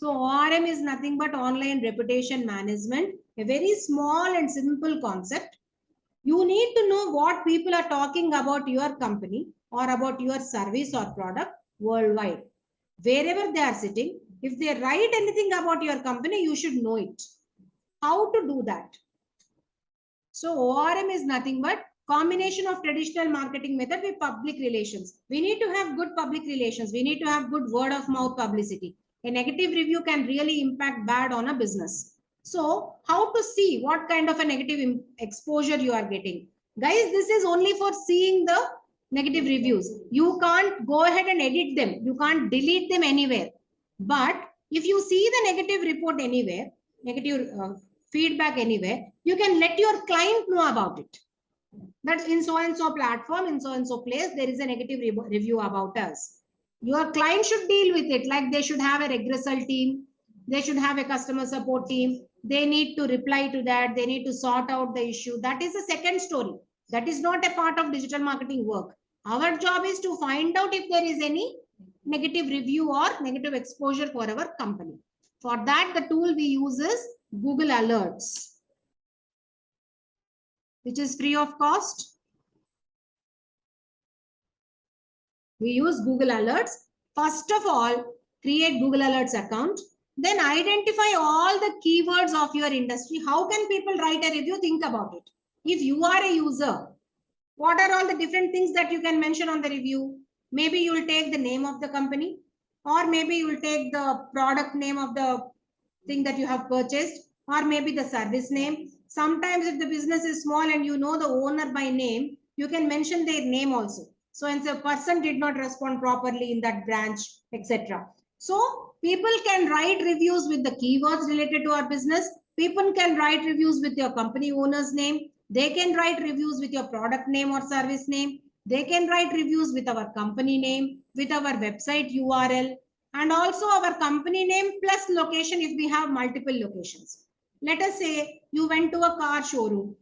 So ORM is nothing but online reputation management, a very small and simple concept. You need to know what people are talking about your company or about your service or product worldwide. Wherever they are sitting, if they write anything about your company, you should know it. How to do that? So ORM is nothing but combination of traditional marketing method with public relations. We need to have good public relations. We need to have good word of mouth publicity. A negative review can really impact bad on a business. So how to see what kind of a negative exposure you are getting? Guys, this is only for seeing the negative reviews. You can't go ahead and edit them. You can't delete them anywhere. But if you see the negative report anywhere, negative feedback anywhere, you can let your client know about it. That in so and so platform, in so and so place, there is a negative review about us. Your client should deal with it, like they should have a regressal team, they should have a customer support team, they need to reply to that, they need to sort out the issue. That is a second story. That is not a part of digital marketing work. Our job is to find out if there is any negative review or negative exposure for our company. For that, the tool we use is Google Alerts, which is free of cost. We use Google Alerts. First of all, create Google Alerts account. Then identify all the keywords of your industry. How can people write a review? Think about it. If you are a user, what are all the different things that you can mention on the review? Maybe you will take the name of the company, or maybe you will take the product name of the thing that you have purchased, or maybe the service name. Sometimes if the business is small and you know the owner by name, you can mention their name also. So, and the person did not respond properly in that branch, etc. So people can write reviews with the keywords related to our business. People can write reviews with your company owner's name. They can write reviews with your product name or service name. They can write reviews with our company name, with our website URL, and also our company name plus location if we have multiple locations. Let us say you went to a car showroom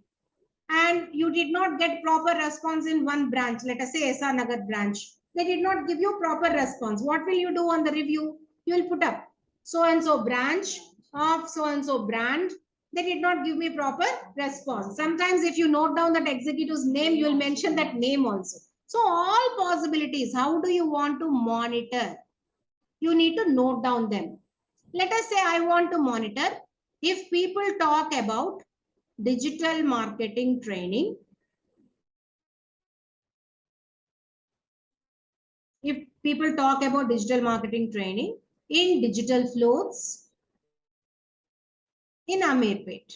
and you did not get proper response in one branch. Let us say SR Nagar branch. They did not give you proper response. What will you do on the review? You will put up so and so branch of so and so brand. They did not give me proper response. Sometimes if you note down that executive's name, you will mention that name also. So all possibilities, how do you want to monitor? You need to note down them. Let us say I want to monitor if people talk about digital marketing training. If people talk about digital marketing training in digital floats in Amirpet.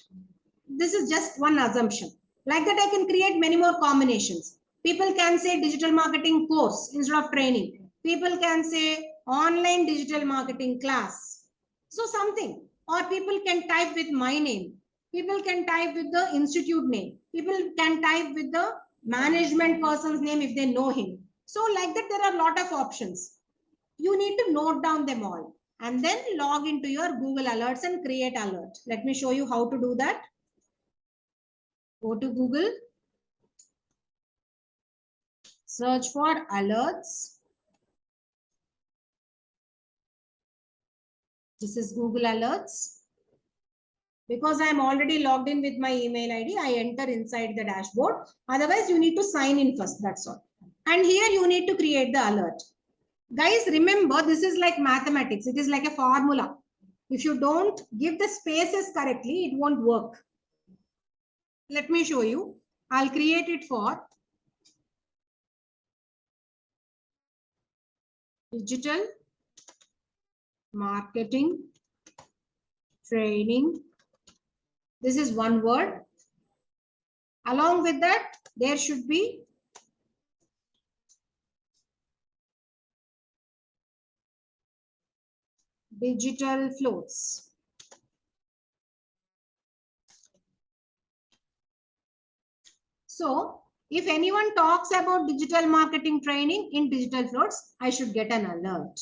This is just one assumption. Like that, I can create many more combinations. People can say digital marketing course instead of training. People can say online digital marketing class. So something. Or people can type with my name. People can type with the institute name. People can type with the management person's name if they know him. So like that, there are a lot of options. You need to note down them all and then log into your Google Alerts and create alert. Let me show you how to do that. Go to Google, search for alerts. This is Google Alerts. Because I am already logged in with my email ID, I enter inside the dashboard. Otherwise, you need to sign in first, that's all. And here you need to create the alert. Guys, remember, this is like mathematics. It is like a formula. If you don't give the spaces correctly, it won't work. Let me show you. I'll create it for digital marketing training. This is one word. Along with that, there should be digital floats. So if anyone talks about digital marketing training in digital floats, I should get an alert.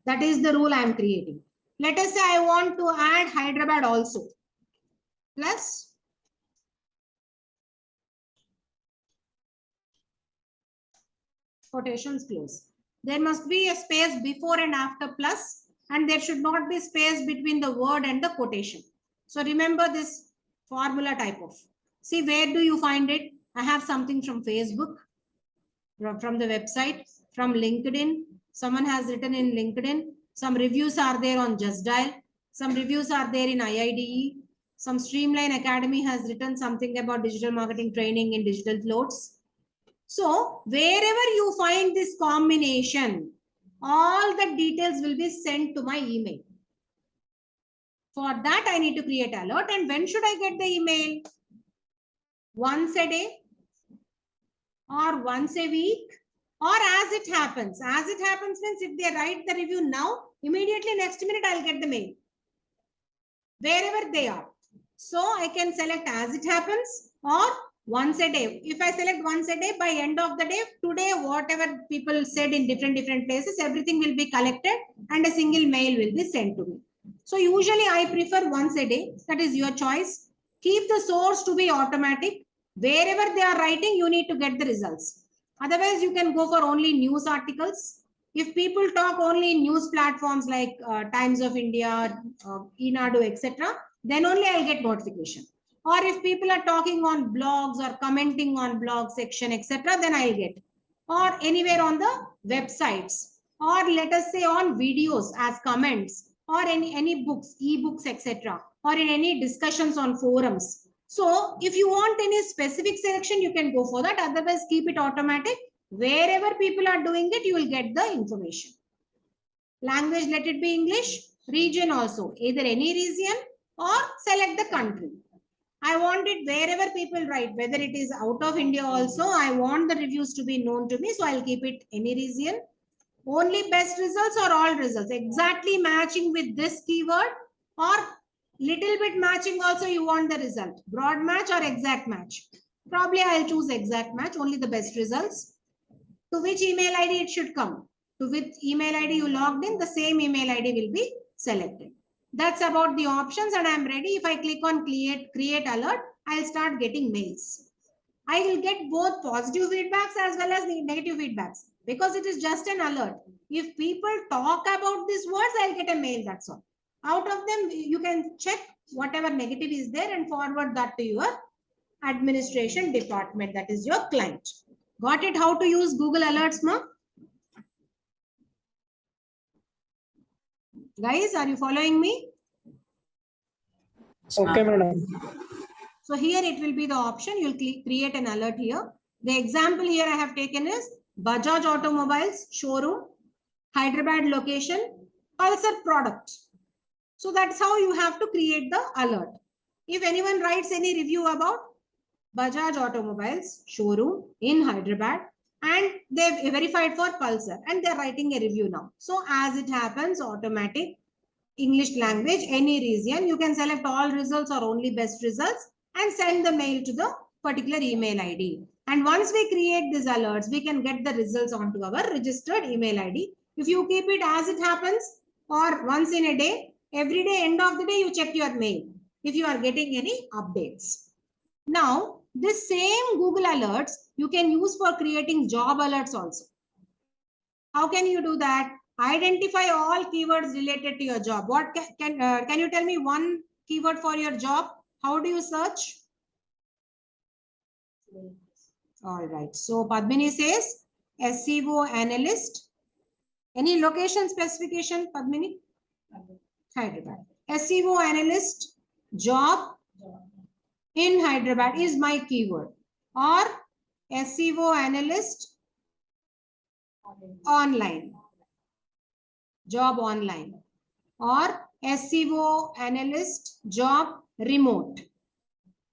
That is the rule I am creating. Let us say I want to add Hyderabad also. Plus quotations close. There must be a space before and after plus and there should not be space between the word and the quotation. So remember this formula type of. See, where do you find it? I have something from Facebook, from the website, from LinkedIn. Someone has written in LinkedIn. Some reviews are there on Just Dial. Some reviews are there in IIDE. Some Streamline Academy has written something about digital marketing training in digital floats. So wherever you find this combination, all the details will be sent to my email. For that, I need to create alert. And when should I get the email? Once a day or once a week or as it happens. As it happens means if they write the review now, immediately next minute I'll get the mail. Wherever they are. So I can select as it happens or once a day. If I select once a day, by end of the day, today, whatever people said in different places, everything will be collected and a single mail will be sent to me. So usually I prefer once a day. That is your choice. Keep the source to be automatic. Wherever they are writing, you need to get the results. Otherwise, you can go for only news articles. If people talk only in news platforms like Times of India, Enadu, etc., then only I'll get notification. Or if people are talking on blogs or commenting on blog section, etc., then I'll get. Or anywhere on the websites. Or let us say on videos as comments. Or any books, e-books, etc. Or in any discussions on forums. So if you want any specific selection, you can go for that. Otherwise, keep it automatic. Wherever people are doing it, you will get the information. Language, let it be English. Region also. Either any region or select the country. I want it wherever people write, whether it is out of India also. I want the reviews to be known to me. So I'll keep it any region. Only best results or all results. Exactly matching with this keyword or little bit matching also you want the result. Broad match or exact match. Probably I'll choose exact match, only the best results. To which email ID it should come. To which email ID you logged in, the same email ID will be selected. That's about the options and I'm ready. If I click on create alert, I'll start getting mails. I will get both positive feedbacks as well as negative feedbacks because it is just an alert. If people talk about these words, I'll get a mail, that's all. Out of them, you can check whatever negative is there and forward that to your administration department, that is your client. Got it? How to use Google Alerts, ma? Guys, are you following me? Okay, madam. So here it will be the option. You'll create an alert here. The example here I have taken is Bajaj Automobiles showroom, Hyderabad location, Pulsar product. So that's how you have to create the alert. If anyone writes any review about Bajaj Automobiles showroom in Hyderabad and they've verified for Pulsar and they're writing a review now. So as it happens, automatic English language, any region, you can select all results or only best results and send the mail to the particular email ID. And once we create these alerts, we can get the results onto our registered email ID. If you keep it as it happens or once in a day, every day, end of the day, you check your mail if you are getting any updates. Now, this same Google Alerts, you can use for creating job alerts also. How can you do that? Identify all keywords related to your job. What can you tell me one keyword for your job? How do you search? All right. So Padmini says SEO analyst. Any location specification, Padmini? Hyderabad. SEO analyst job in Hyderabad is my keyword. Or SEO analyst online. Job online. Or SEO analyst job remote.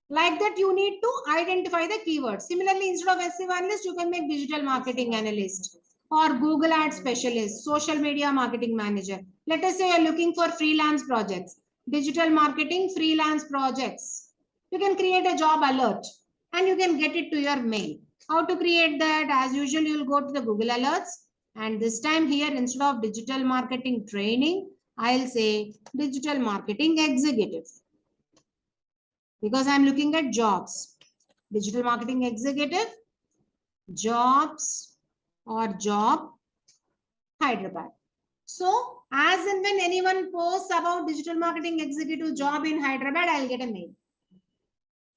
Like that, you need to identify the keywords. Similarly, instead of SEO analyst, you can make digital marketing analyst or Google Ad specialist, social media marketing manager. Let us say you're looking for freelance projects, digital marketing freelance projects. You can create a job alert and you can get it to your mail. How to create that? As usual, you'll go to the Google Alerts. And this time here, instead of digital marketing training, I'll say digital marketing executive. Because I'm looking at jobs. Digital marketing executive, jobs or job, Hyderabad. So as and when anyone posts about digital marketing executive job in Hyderabad, I'll get a mail.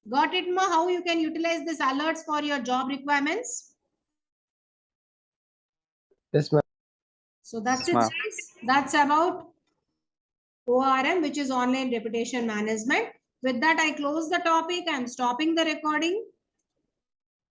Got it, Ma? How you can utilize this alerts for your job requirements? Yes, ma'am. So that's it, guys. That's about ORM, which is online reputation management. With that, I close the topic. I'm stopping the recording.